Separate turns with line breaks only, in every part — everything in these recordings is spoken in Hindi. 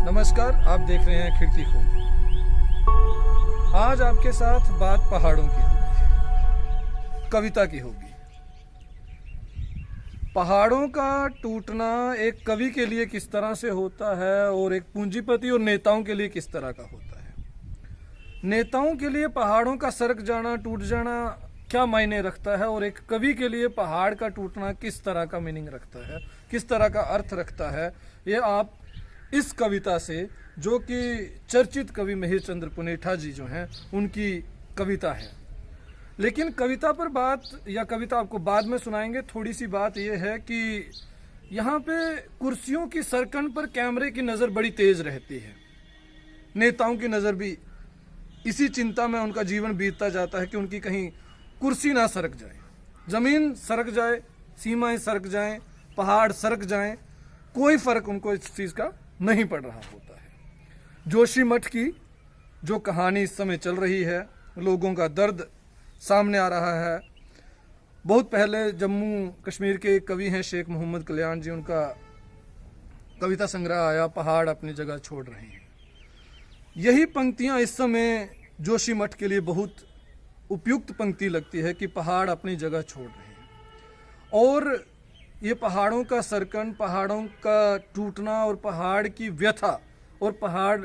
नमस्कार, आप देख रहे हैं खिड़की खोल। आज आपके साथ बात पहाड़ों की होगी, कविता की होगी। पहाड़ों का टूटना एक कवि के लिए किस तरह से होता है और एक पूंजीपति और नेताओं के लिए किस तरह का होता है। नेताओं के लिए पहाड़ों का सरक जाना, टूट जाना क्या मायने रखता है और एक कवि के लिए पहाड़ का टूटना किस तरह का मीनिंग रखता है, किस तरह का अर्थ रखता है, ये आप इस कविता से, जो कि चर्चित कवि महेश चंद्र पुनेठा जी जो हैं उनकी कविता है। लेकिन कविता पर बात, या कविता आपको बाद में सुनाएंगे। थोड़ी सी बात यह है कि यहाँ पे कुर्सियों की सरकन पर कैमरे की नज़र बड़ी तेज रहती है। नेताओं की नज़र भी इसी चिंता में उनका जीवन बीतता जाता है कि उनकी कहीं कुर्सी ना सरक जाए, ज़मीन सरक जाए, सीमाएं सरक जाएं, पहाड़ सरक जाएं, कोई फ़र्क उनको इस चीज़ का नहीं पड़ रहा होता है। जोशीमठ की जो कहानी इस समय चल रही है, लोगों का दर्द सामने आ रहा है। बहुत पहले जम्मू कश्मीर के एक कवि हैं शेख मोहम्मद कल्याण जी, उनका कविता संग्रह आया, पहाड़ अपनी जगह छोड़ रहे हैं। यही पंक्तियां इस समय जोशीमठ के लिए बहुत उपयुक्त पंक्ति लगती है कि पहाड़ अपनी जगह छोड़ रहे हैं। और ये पहाड़ों का सरकन, पहाड़ों का टूटना और पहाड़ की व्यथा और पहाड़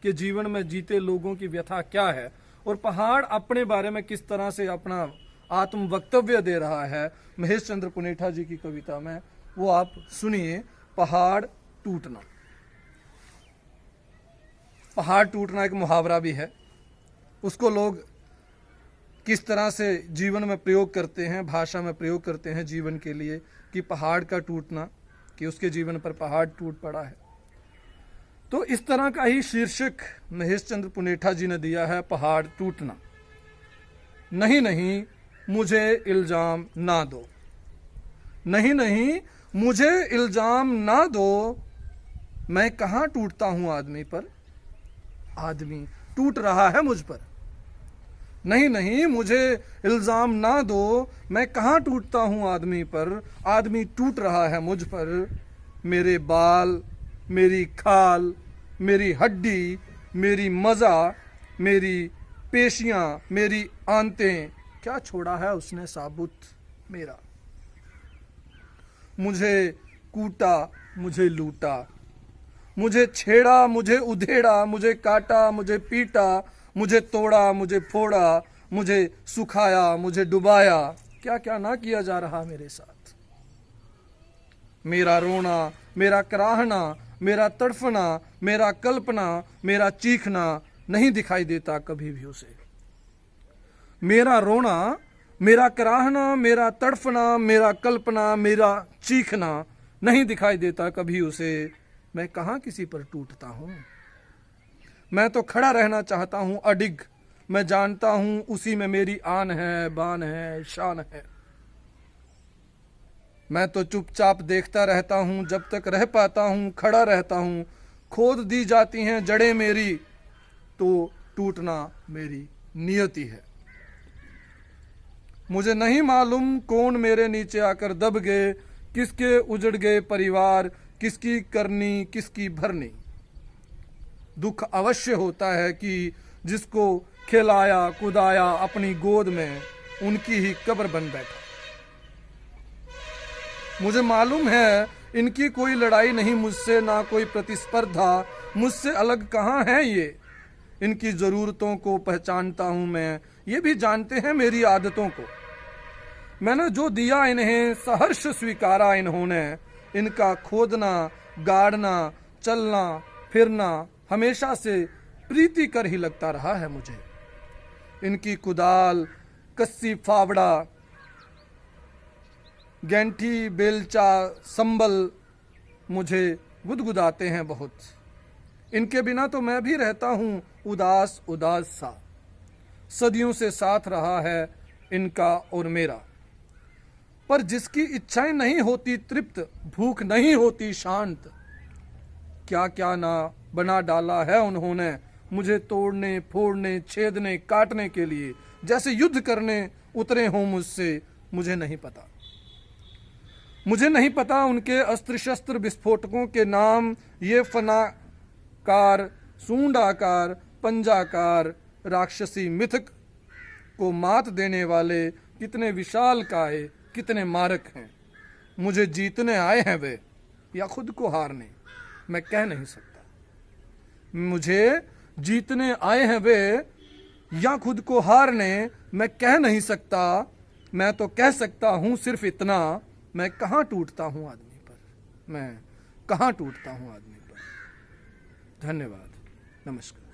के जीवन में जीते लोगों की व्यथा क्या है और पहाड़ अपने बारे में किस तरह से अपना आत्म वक्तव्य दे रहा है महेश चंद्र पुनेठा जी की कविता में, वो आप सुनिए। पहाड़ टूटना। पहाड़ टूटना एक मुहावरा भी है, उसको लोग किस तरह से जीवन में प्रयोग करते हैं, भाषा में प्रयोग करते हैं जीवन के लिए, कि पहाड़ का टूटना, कि उसके जीवन पर पहाड़ टूट पड़ा है। तो इस तरह का ही शीर्षक महेश चंद्र पुनेठा जी ने दिया है, पहाड़ टूटना। नहीं नहीं मुझे इल्जाम ना दो, नहीं नहीं मुझे इल्जाम ना दो, मैं कहाँ टूटता हूं आदमी पर, आदमी टूट रहा है मुझ पर। नहीं नहीं मुझे इल्ज़ाम ना दो, मैं कहाँ टूटता हूँ आदमी पर, आदमी टूट रहा है मुझ पर। मेरे बाल, मेरी खाल, मेरी हड्डी, मेरी मज़ा, मेरी पेशियाँ, मेरी आंतें, क्या छोड़ा है उसने साबुत मेरा। मुझे कूटा, मुझे लूटा, मुझे छेड़ा, मुझे उधेड़ा, मुझे काटा, मुझे पीटा, मुझे तोड़ा, मुझे फोड़ा, मुझे सुखाया, मुझे डुबाया, क्या क्या ना किया जा रहा मेरे साथ। मेरा रोना, मेरा कराहना, मेरा तड़फना, मेरा कल्पना, मेरा चीखना नहीं दिखाई देता कभी भी उसे। मेरा रोना, मेरा कराहना, मेरा तड़फना, मेरा कल्पना, मेरा चीखना नहीं दिखाई देता कभी उसे। मैं कहाँ किसी पर टूटता हूँ, मैं तो खड़ा रहना चाहता हूं अडिग। मैं जानता हूं उसी में मेरी आन है, बान है, शान है। मैं तो चुपचाप देखता रहता हूं, जब तक रह पाता हूं खड़ा रहता हूं। खोद दी जाती हैं जड़ें मेरी, तो टूटना मेरी नियति है। मुझे नहीं मालूम कौन मेरे नीचे आकर दब गए, किसके उजड़ गए परिवार, किसकी करनी किसकी भरनी। दुख अवश्य होता है कि जिसको खिलाया कुदाया अपनी गोद में, उनकी ही कब्र बन बैठा। मुझे मालूम है इनकी कोई लड़ाई नहीं मुझसे, ना कोई प्रतिस्पर्धा, मुझसे अलग कहाँ है ये। इनकी ज़रूरतों को पहचानता हूँ मैं, ये भी जानते हैं मेरी आदतों को। मैंने जो दिया इन्हें सहर्ष स्वीकारा इन्होंने। इनका खोदना, गाड़ना, चलना फिरना हमेशा से प्रीति कर ही लगता रहा है मुझे। इनकी कुदाल, कस्सी, फावड़ा, गैंठी, बेलचा, संबल मुझे गुदगुदाते हैं बहुत। इनके बिना तो मैं भी रहता हूँ उदास उदास सा। सदियों से साथ रहा है इनका और मेरा। पर जिसकी इच्छाएं नहीं होती तृप्त, भूख नहीं होती शांत, क्या क्या ना बना डाला है उन्होंने मुझे तोड़ने, फोड़ने, छेदने, काटने के लिए। जैसे युद्ध करने उतरे हों मुझसे, मुझे नहीं पता। मुझे नहीं पता उनके अस्त्र शस्त्र विस्फोटकों के नाम। ये फना सांपाकार, सूंडाकार, पंजाकार राक्षसी मिथक को मात देने वाले कितने विशालकाय, कितने मारक हैं। मुझे जीतने आए हैं वे या खुद को हारने, मैं कह नहीं सकता। मुझे जीतने आए हैं वे या खुद को हारने, मैं कह नहीं सकता। मैं तो कह सकता हूं सिर्फ इतना, मैं कहां टूटता हूं आदमी पर, मैं कहां टूटता हूं आदमी पर। धन्यवाद, नमस्कार।